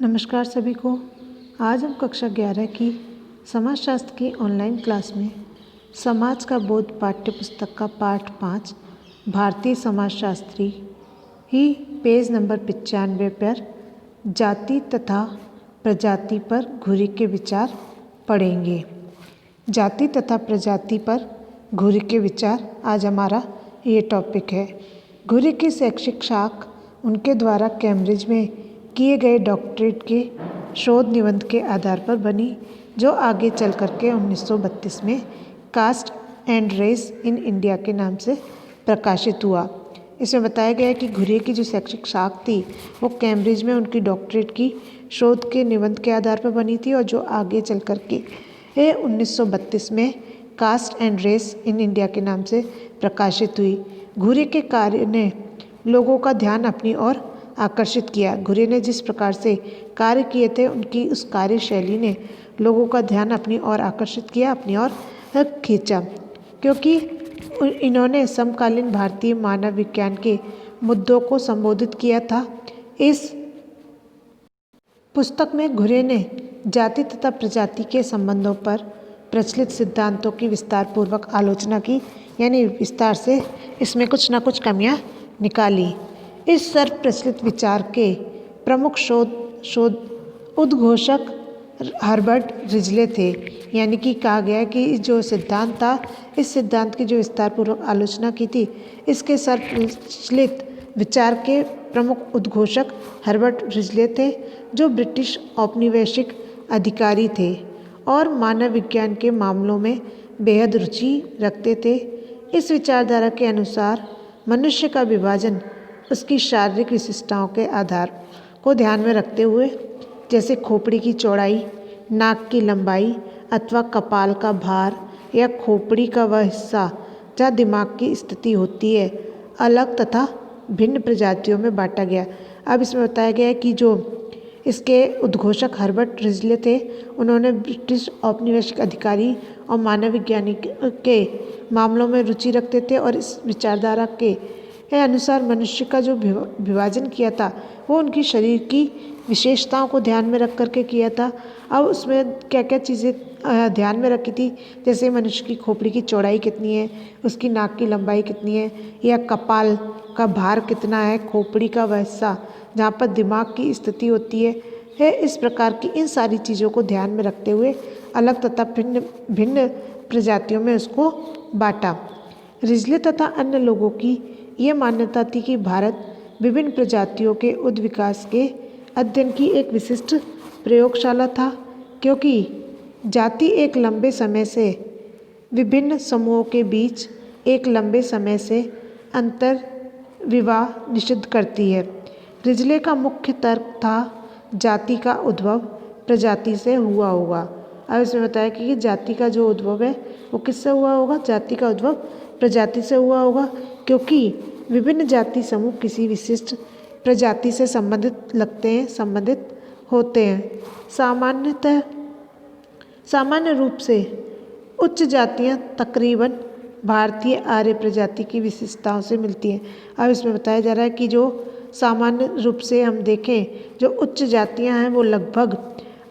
नमस्कार सभी को। आज हम कक्षा 11 की समाजशास्त्र की ऑनलाइन क्लास में समाज का बोध पाठ्य पुस्तक का पाठ 5 भारतीय समाजशास्त्री ही पेज नंबर 95 पर जाति तथा प्रजाति पर घुरी के विचार पढ़ेंगे। जाति तथा प्रजाति पर घुरी के विचार आज हमारा ये टॉपिक है। घुरी की शैक्षिक शाख उनके द्वारा कैम्ब्रिज में किए गए डॉक्टरेट के शोध निबंध के आधार पर बनी, जो आगे चल करके 1932 में caste and race in India के नाम से प्रकाशित हुआ। इसमें बताया गया है कि घुरी की जो शैक्षिक शाख थी वो कैम्ब्रिज में उनकी डॉक्टरेट की शोध के निबंध के आधार पर बनी थी और जो आगे चल करके 1932 में caste and race in India के नाम से प्रकाशित हुई। घुरी के कार्य ने लोगों का ध्यान अपनी ओर आकर्षित किया। घुरी ने जिस प्रकार से कार्य किए थे, उनकी उस कार्यशैली ने लोगों का ध्यान अपनी ओर आकर्षित किया, अपनी ओर खींचा, क्योंकि इन्होंने समकालीन भारतीय मानव विज्ञान के मुद्दों को संबोधित किया था। इस पुस्तक में घुरी ने जाति तथा प्रजाति के संबंधों पर प्रचलित सिद्धांतों की विस्तार पूर्वक आलोचना की, यानी विस्तार से इसमें कुछ ना कुछ कमियां निकाली। इस सर्व प्रचलित विचार के प्रमुख शोध उद्घोषक हर्बर्ट रिजले थे। यानी कि कहा गया कि जो सिद्धांत था, इस सिद्धांत की जो विस्तार पूर्वक आलोचना की थी, इसके सर्व प्रचलित विचार के प्रमुख उद्घोषक हर्बर्ट रिजले थे, जो ब्रिटिश औपनिवेशिक अधिकारी थे और मानव विज्ञान के मामलों में बेहद रुचि रखते थे। इस विचारधारा के अनुसार मनुष्य का विभाजन उसकी शारीरिक विशिष्टताओं के आधार को ध्यान में रखते हुए, जैसे खोपड़ी की चौड़ाई, नाक की लंबाई अथवा कपाल का भार या खोपड़ी का वह हिस्सा जहाँ दिमाग की स्थिति होती है, अलग तथा भिन्न प्रजातियों में बांटा गया। अब इसमें बताया गया है कि जो इसके उद्घोषक हर्बर्ट रिजले थे, उन्होंने ब्रिटिश औपनिवेशिक अधिकारी और मानव विज्ञानी के मामलों में रुचि रखते थे और इस विचारधारा के अनुसार मनुष्य का जो विभाजन किया था वो उनकी शरीर की विशेषताओं को ध्यान में रख करके किया था। अब उसमें क्या क्या चीज़ें ध्यान में रखी थी, जैसे मनुष्य की खोपड़ी की चौड़ाई कितनी है, उसकी नाक की लंबाई कितनी है, या कपाल का भार कितना है, खोपड़ी का वह हिस्सा जहाँ पर दिमाग की स्थिति होती है। इस प्रकार की इन सारी चीज़ों को ध्यान में रखते हुए अलग तथा भिन्न भिन्न प्रजातियों में उसको बांटा। रिजले तथा अन्य लोगों की ये मान्यता थी कि भारत विभिन्न प्रजातियों के उद्विकास के अध्ययन की एक विशिष्ट प्रयोगशाला था, क्योंकि जाति एक लंबे समय से विभिन्न समूहों के बीच एक लंबे समय से अंतर विवाह निषिद्ध करती है। रिजले का मुख्य तर्क था जाति का उद्भव प्रजाति से हुआ होगा। अब इसमें बताया कि जाति का जो उद्भव है वो किससे हुआ होगा? जाति का उद्भव प्रजाति से हुआ होगा, क्योंकि विभिन्न जाति समूह किसी विशिष्ट प्रजाति से संबंधित होते हैं। सामान्य रूप से उच्च जातियां तकरीबन भारतीय आर्य प्रजाति की विशेषताओं से मिलती हैं। अब इसमें बताया जा रहा है कि जो सामान्य रूप से हम देखें, जो उच्च जातियां हैं वो लगभग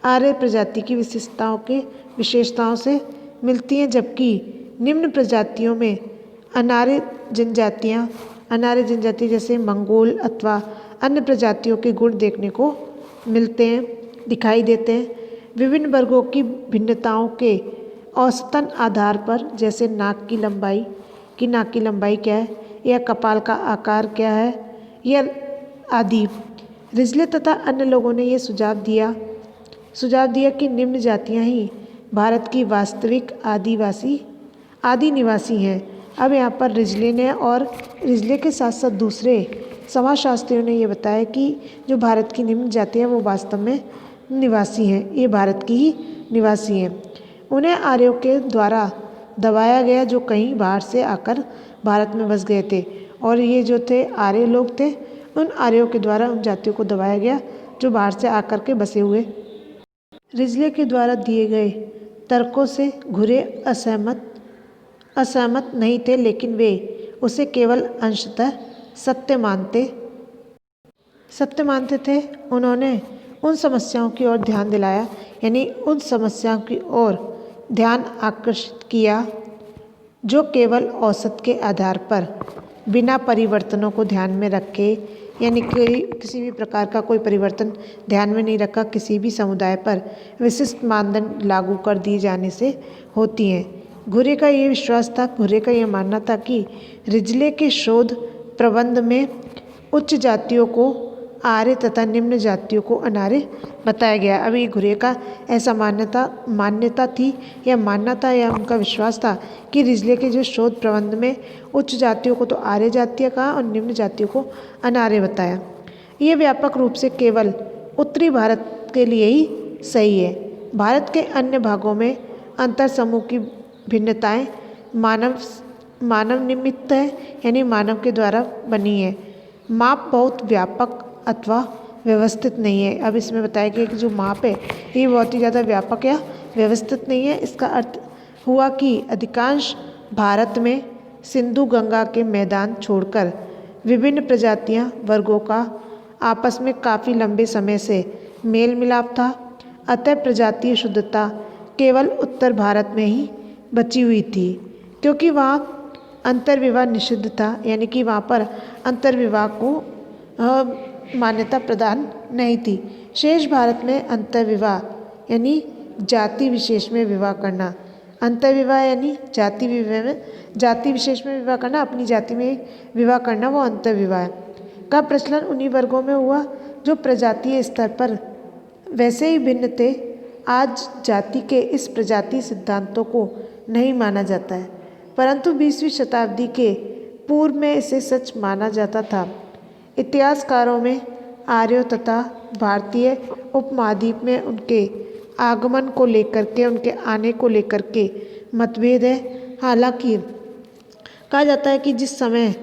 आर्य प्रजाति की विशेषताओं से मिलती हैं, जबकि निम्न प्रजातियों में अनार्य जनजाति जैसे मंगोल अथवा अन्य प्रजातियों के गुण देखने को दिखाई देते हैं। विभिन्न वर्गों की भिन्नताओं के औसतन आधार पर, जैसे नाक की लंबाई क्या है, या कपाल का आकार क्या है, या आदि। रिजले तथा अन्य लोगों ने ये सुझाव दिया कि निम्न जातियां ही भारत की वास्तविक आदि निवासी हैं। अब यहाँ पर रिजले ने और रिजले के साथ साथ दूसरे समाजशास्त्रियों ने ये बताया कि जो भारत की निम्न जातियाँ वो वास्तव में निवासी हैं, ये भारत की ही निवासी हैं। उन्हें आर्यों के द्वारा दबाया गया, जो कहीं बाहर से आकर भारत में बस गए थे, और ये जो थे आर्य लोग थे, उन आर्यों के द्वारा उन जातियों को दबाया गया जो बाहर से आकर के बसे हुए। रिजले के द्वारा दिए गए तर्कों से घुरी असहमत नहीं थे, लेकिन वे उसे केवल अंशतः सत्य मानते थे। उन्होंने उन समस्याओं की ओर ध्यान दिलाया, यानी उन समस्याओं की ओर ध्यान आकर्षित किया जो केवल औसत के आधार पर बिना परिवर्तनों को ध्यान में रखे, यानी कि किसी भी प्रकार का कोई परिवर्तन ध्यान में नहीं रखा, किसी भी समुदाय पर विशिष्ट मानदंड लागू कर दिए जाने से होती हैं। घुरे का ये विश्वास था, घुरे का ये मानना था कि रिजले के शोध प्रबंध में उच्च जातियों को आर्य तथा निम्न जातियों को अनार्य बताया गया। अब ये घुरे का ऐसा मान्यता थी या मानना था या उनका विश्वास था कि रिजले के जो शोध प्रबंध में उच्च जातियों को तो आर्य जातीय कहा और निम्न जातियों को अनार्य बताया। ये व्यापक रूप से केवल उत्तरी भारत के लिए ही सही है। भारत के अन्य भागों में अंतर समूह की भिन्नताएं मानव निमित्त है, यानी मानव के द्वारा बनी है। माप बहुत व्यापक अथवा व्यवस्थित नहीं है। अब इसमें बताया गया कि जो माप है ये बहुत ही ज़्यादा व्यापक या व्यवस्थित नहीं है। इसका अर्थ हुआ कि अधिकांश भारत में सिंधु गंगा के मैदान छोड़कर विभिन्न प्रजातियां वर्गों का आपस में काफ़ी लंबे समय से मेल मिलाप था। अतः प्रजातीय शुद्धता केवल उत्तर भारत में ही बची हुई थी, क्योंकि वहाँ अंतर्विवाह निषिद्ध था, यानी कि वहाँ पर अंतर्विवाह को मान्यता प्रदान नहीं थी। शेष भारत में अंतर्विवाह यानी जाति विशेष में विवाह करना, अंतर्विवाह यानी जाति विशेष में विवाह करना, अपनी जाति में विवाह करना, वो अंतर्विवाह का प्रचलन उन्हीं वर्गों में हुआ जो प्रजातीय स्तर पर वैसे ही भिन्न थे। आज जाति के इस प्रजातीय सिद्धांतों को नहीं माना जाता है, परंतु 20वीं शताब्दी के पूर्व में इसे सच माना जाता था। इतिहासकारों में आर्यों तथा भारतीय उपमहाद्वीप में उनके आगमन को लेकर के, उनके आने को लेकर के मतभेद है। हालांकि कहा जाता है कि जिस समय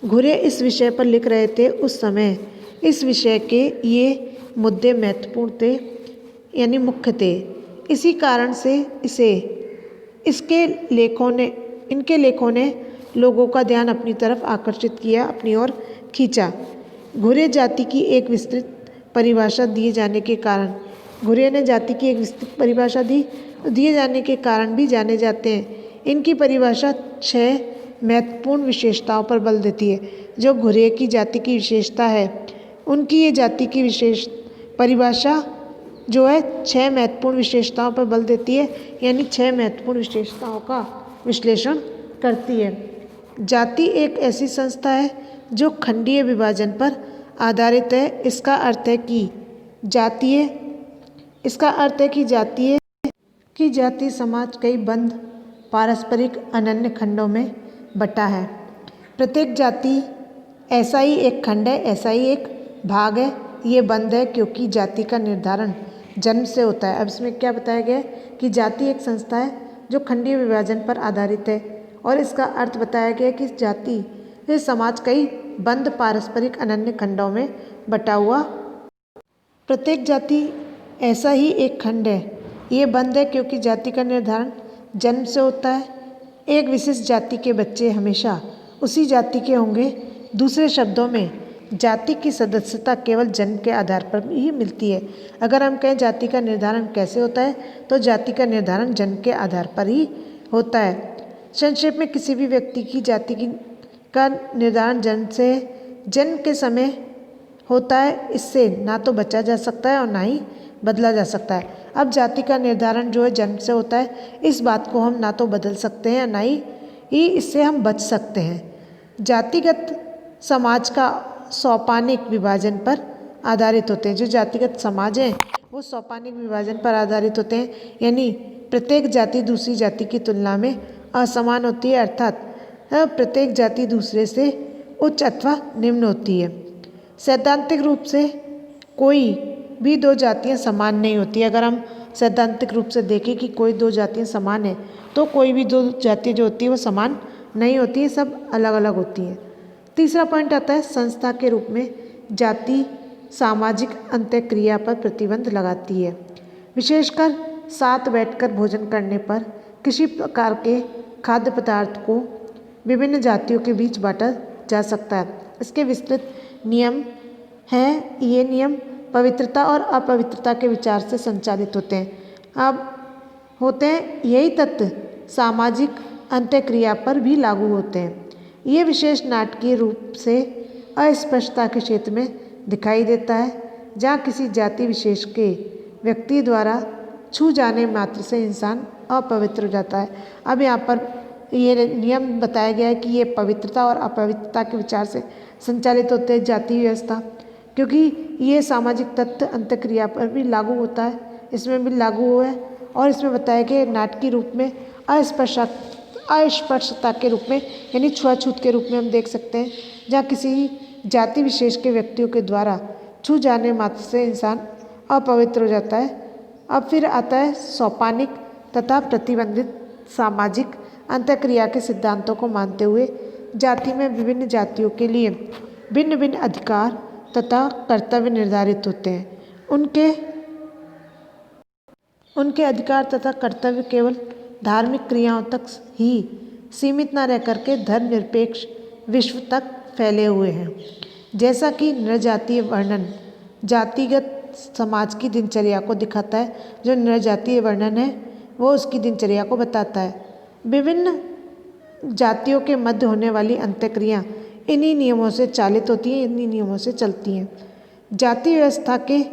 घुरे इस विषय पर लिख रहे थे उस समय इस विषय के ये मुद्दे महत्वपूर्ण थे, यानी मुख्य थे। इसी कारण से इनके लेखों ने लोगों का ध्यान अपनी तरफ आकर्षित किया, अपनी ओर खींचा। घुरे जाति की एक विस्तृत परिभाषा दिए जाने के कारण घुरे ने जाति की एक विस्तृत परिभाषा दिए जाने के कारण भी जाने जाते हैं। इनकी परिभाषा 6 महत्वपूर्ण विशेषताओं पर बल देती है। जो घुरे की जाति की विशेषता है, उनकी ये जाति की विशेष परिभाषा जो है 6 महत्वपूर्ण विशेषताओं पर बल देती है, यानी 6 महत्वपूर्ण विशेषताओं का विश्लेषण करती है। जाति एक ऐसी संस्था है जो खंडीय विभाजन पर आधारित है। इसका अर्थ है कि जातीय समाज कई बंद पारस्परिक अनन्य खंडों में बटा है। प्रत्येक जाति ऐसा ही एक खंड है, ऐसा ही एक भाग है। ये बंद है क्योंकि जाति का निर्धारण जन्म से होता है। अब इसमें क्या बताया गया है कि जाति एक संस्था है जो खंडीय विभाजन पर आधारित है, और इसका अर्थ बताया गया कि जाति समाज कई बंद पारस्परिक अनन्य खंडों में बटा हुआ। प्रत्येक जाति ऐसा ही एक खंड है। ये बंद है क्योंकि जाति का निर्धारण जन्म से होता है। एक विशिष्ट जाति के बच्चे हमेशा उसी जाति के होंगे। दूसरे शब्दों में जाति की सदस्यता केवल जन्म के आधार पर ही मिलती है। अगर हम कहें जाति का निर्धारण कैसे होता है, तो जाति का निर्धारण जन्म के आधार पर ही होता है। संक्षेप में किसी भी व्यक्ति की जाति का निर्धारण जन्म के समय होता है। इससे ना तो बचा जा सकता है और ना ही बदला जा सकता है। अब जाति का निर्धारण जो है जन्म से होता है, इस बात को हम ना तो बदल सकते हैं ना ही इससे हम बच सकते हैं। जातिगत समाज का सोपानिक विभाजन पर आधारित होते हैं। जो जातिगत समाज हैं वो सोपानिक विभाजन पर आधारित होते हैं, यानी प्रत्येक जाति दूसरी जाति की तुलना में असमान होती है, अर्थात प्रत्येक जाति दूसरे से उच्च अथवा निम्न होती है। सैद्धांतिक रूप से कोई भी 2 जातियां समान नहीं होती। अगर हम सैद्धांतिक रूप से देखें कि कोई 2 जातियां समान है, तो कोई भी 2 जातियां जो होती है वो समान नहीं होती है, सब अलग अलग होती हैं। तीसरा पॉइंट आता है संस्था के रूप में जाति सामाजिक अंतःक्रिया पर प्रतिबंध लगाती है। विशेषकर साथ बैठकर भोजन करने पर किसी प्रकार के खाद्य पदार्थ को विभिन्न जातियों के बीच बांटा जा सकता है। इसके विस्तृत नियम हैं। ये नियम पवित्रता और अपवित्रता के विचार से संचालित होते हैं। अब होते हैं यही तत्व सामाजिक अंत्यक्रिया पर भी लागू होते हैं। ये विशेष नाटकीय रूप से अस्पष्टता के क्षेत्र में दिखाई देता है, जहाँ किसी जाति विशेष के व्यक्ति द्वारा छू जाने मात्र से इंसान अपवित्र हो जाता है। अब यहाँ पर ये नियम बताया गया है कि ये पवित्रता और अपवित्रता के विचार से संचालित होते हैं जाति व्यवस्था, क्योंकि ये सामाजिक तत्व अंत्यक्रिया पर भी लागू होता है, इसमें भी लागू हुआ है। और इसमें बताया गया नाटकीय रूप में अस्पष्टता के रूप में यानी छुआछूत के रूप में हम देख सकते हैं, जहाँ किसी जाति विशेष के व्यक्तियों के द्वारा छू जाने मात्र से इंसान अपवित्र हो जाता है। अब फिर आता है सोपानिक तथा प्रतिबंधित सामाजिक अंत्यक्रिया के सिद्धांतों को मानते हुए जाति में विभिन्न जातियों के लिए भिन्न भिन्न अधिकार तथा कर्तव्य निर्धारित होते हैं। उनके अधिकार तथा कर्तव्य केवल धार्मिक क्रियाओं तक ही सीमित न रह करके धर्मनिरपेक्ष विश्व तक फैले हुए हैं। जैसा कि नृजातीय वर्णन जातिगत समाज की दिनचर्या को दिखाता है, जो नृजातीय वर्णन है वो उसकी दिनचर्या को बताता है। विभिन्न जातियों के मध्य होने वाली अंत्यक्रिया इन्हीं नियमों से चालित होती हैं, इन्हीं नियमों से चलती हैं। जाति व्यवस्था के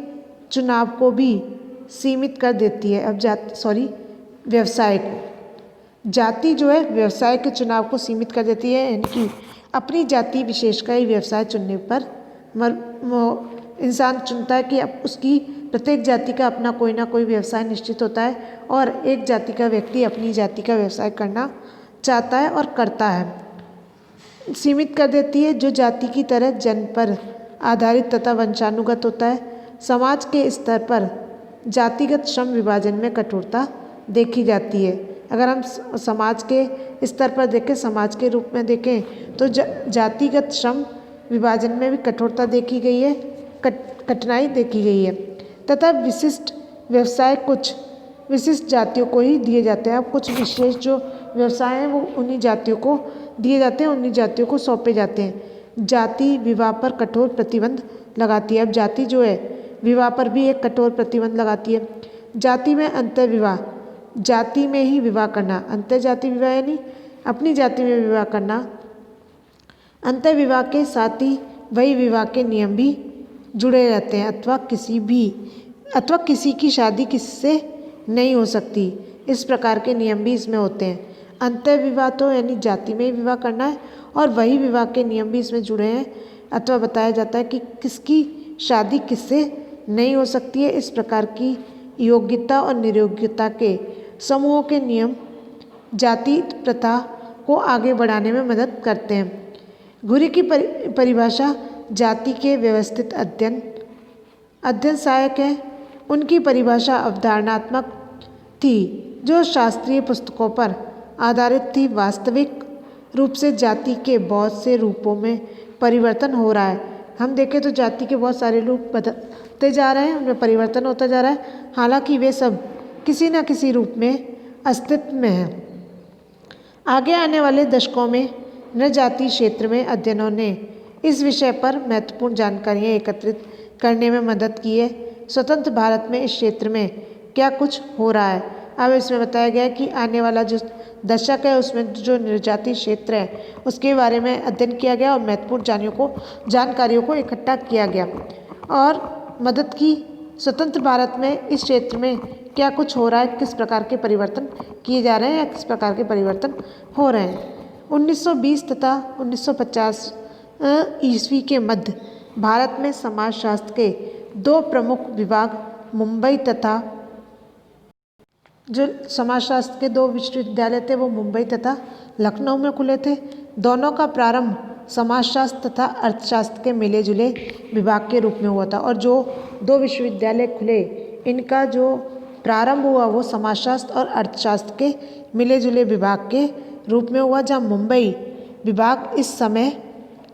चुनाव को भी सीमित कर देती है। अब व्यवसाय को जाति जो है व्यवसाय के चुनाव को सीमित कर देती है, यानी कि अपनी जाति विशेष का ही व्यवसाय चुनने पर इंसान चुनता है कि अब उसकी प्रत्येक जाति का अपना कोई ना कोई व्यवसाय निश्चित होता है और एक जाति का व्यक्ति अपनी जाति का व्यवसाय करना चाहता है और करता है। सीमित कर देती है जो जाति की तरह जन्म पर आधारित तथा वंशानुगत होता है। समाज के स्तर पर जातिगत श्रम विभाजन में कठोरता देखी जाती है। अगर हम समाज के स्तर पर देखें, समाज के रूप में देखें तो जातिगत श्रम विभाजन में भी कठोरता देखी गई है, कठिनाई देखी गई है तथा विशिष्ट व्यवसाय कुछ विशिष्ट जातियों को ही दिए जाते हैं। अब कुछ विशेष जो व्यवसाय हैं वो उन्हीं जातियों को दिए जाते हैं, उन्हीं जातियों को सौंपे जाते हैं। जाति विवाह पर कठोर प्रतिबंध लगाती है। अब जाति जो है विवाह पर भी एक कठोर प्रतिबंध लगाती है। जाति में अंतर विवाह, जाति में ही विवाह करना, अंतर जाति विवाह यानी अपनी जाति में विवाह करना। अंतर विवाह के साथ ही वही विवाह के नियम भी जुड़े रहते हैं अथवा किसी की शादी किससे नहीं हो सकती, इस प्रकार के नियम भी इसमें होते हैं। अंतर विवाह तो यानी जाति में ही विवाह करना है और वही विवाह के नियम भी इसमें जुड़े हैं अथवा बताया जाता है कि किसकी शादी किससे नहीं हो सकती है। इस प्रकार की योग्यता और नियोग्यता के समूहों के नियम जाति प्रथा को आगे बढ़ाने में मदद करते हैं। घुरी की परिभाषा जाति के व्यवस्थित अध्ययन सहायक है। उनकी परिभाषा अवधारणात्मक थी जो शास्त्रीय पुस्तकों पर आधारित थी। वास्तविक रूप से जाति के बहुत से रूपों में परिवर्तन हो रहा है। हम देखें तो जाति के बहुत सारे रूप बदलते जा रहे हैं, उनमें परिवर्तन होता जा रहा है, हालांकि वे सब किसी न किसी रूप में अस्तित्व में हैं। आगे आने वाले दशकों में नृजाति क्षेत्र में अध्ययनों ने इस विषय पर महत्वपूर्ण जानकारियाँ एकत्रित करने में मदद की है। स्वतंत्र भारत में इस क्षेत्र में क्या कुछ हो रहा है। अब इसमें बताया गया है कि आने वाला जो दशक है उसमें जो नृजाति क्षेत्र है उसके बारे में अध्ययन किया गया और महत्वपूर्ण जानकारियों को इकट्ठा किया गया और मदद की। स्वतंत्र भारत में इस क्षेत्र में क्या कुछ हो रहा है, किस प्रकार के परिवर्तन किए जा रहे हैं या किस प्रकार के परिवर्तन हो रहे हैं। 1920 तथा 1950 ईस्वी के मध्य भारत में समाजशास्त्र के दो प्रमुख विभाग मुंबई तथा जो समाजशास्त्र के दो विश्वविद्यालय थे वो मुंबई तथा लखनऊ में खुले थे। दोनों का प्रारंभ समाजशास्त्र तथा अर्थशास्त्र के मिले जुले विभाग के रूप में हुआ था और जो दो विश्वविद्यालय खुले इनका जो प्रारंभ हुआ वो समाजशास्त्र और अर्थशास्त्र के मिले जुले विभाग के रूप में हुआ, जहाँ मुंबई विभाग इस समय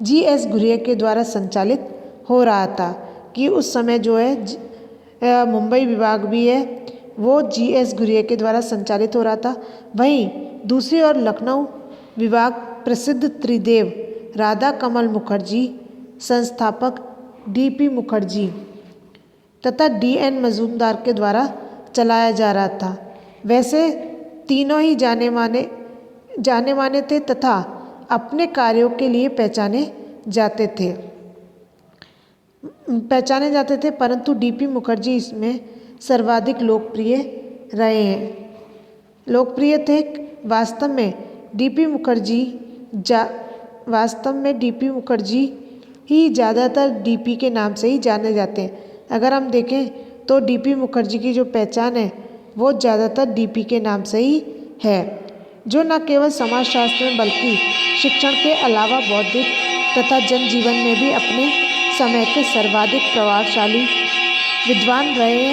G.S. घुरिये के द्वारा संचालित हो रहा था कि उस समय जो है मुंबई विभाग भी है वो G.S. घुरिये के द्वारा संचालित हो रहा था। वहीं दूसरी ओर लखनऊ विभाग प्रसिद्ध त्रिदेव राधा कमल मुखर्जी, संस्थापक D.P. मुखर्जी तथा D.N. मजूमदार के द्वारा चलाया जा रहा था। वैसे तीनों ही जाने माने थे तथा अपने कार्यों के लिए पहचाने जाते थे, परंतु D.P. मुखर्जी इसमें सर्वाधिक लोकप्रिय थे। वास्तव में D.P. मुखर्जी ही ज़्यादातर D.P. के नाम से ही जाने जाते हैं। अगर हम देखें तो D.P. मुखर्जी की जो पहचान है वो ज़्यादातर D.P. के नाम से ही है, जो न केवल समाजशास्त्र में बल्कि शिक्षण के अलावा बौद्धिक तथा जनजीवन में भी अपने समय के सर्वाधिक प्रभावशाली विद्वान रहे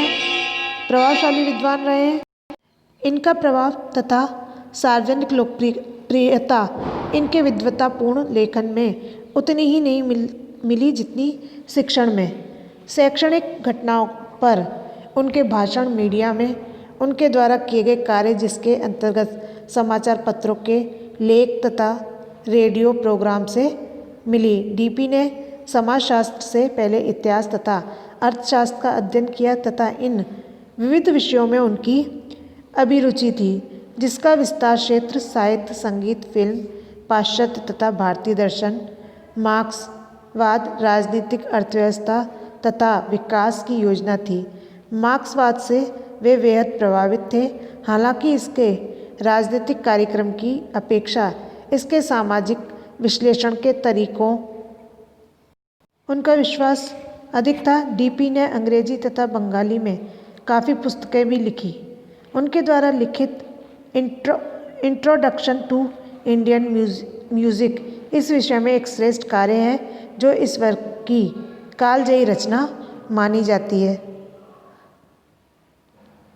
हैं। इनका प्रभाव तथा सार्वजनिक लोकप्रियता इनके विद्वतापूर्ण लेखन में उतनी ही नहीं मिली जितनी शिक्षण में। शैक्षणिक घटनाओं पर उनके भाषण, मीडिया में उनके द्वारा किए गए कार्य, जिसके अंतर्गत समाचार पत्रों के लेख तथा रेडियो प्रोग्राम से मिली। D.P. ने समाजशास्त्र से पहले इतिहास तथा अर्थशास्त्र का अध्ययन किया तथा इन विविध विषयों में उनकी अभिरुचि थी, जिसका विस्तार क्षेत्र साहित्य, संगीत, फिल्म, पाश्चात्य तथा भारतीय दर्शन, मार्क्सवाद, राजनीतिक अर्थव्यवस्था तथा विकास की योजना थी। मार्क्सवाद से वे बेहद प्रभावित थे, हालांकि इसके राजनीतिक कार्यक्रम की अपेक्षा इसके सामाजिक विश्लेषण के तरीकों उनका विश्वास अधिक था। D.P. ने अंग्रेजी तथा बंगाली में काफ़ी पुस्तकें भी लिखी। उनके द्वारा लिखित इंट्रोडक्शन टू इंडियन म्यूज़िक इस विषय में एक श्रेष्ठ कार्य है, जो इस वर्ग की कालजयी रचना मानी जाती है।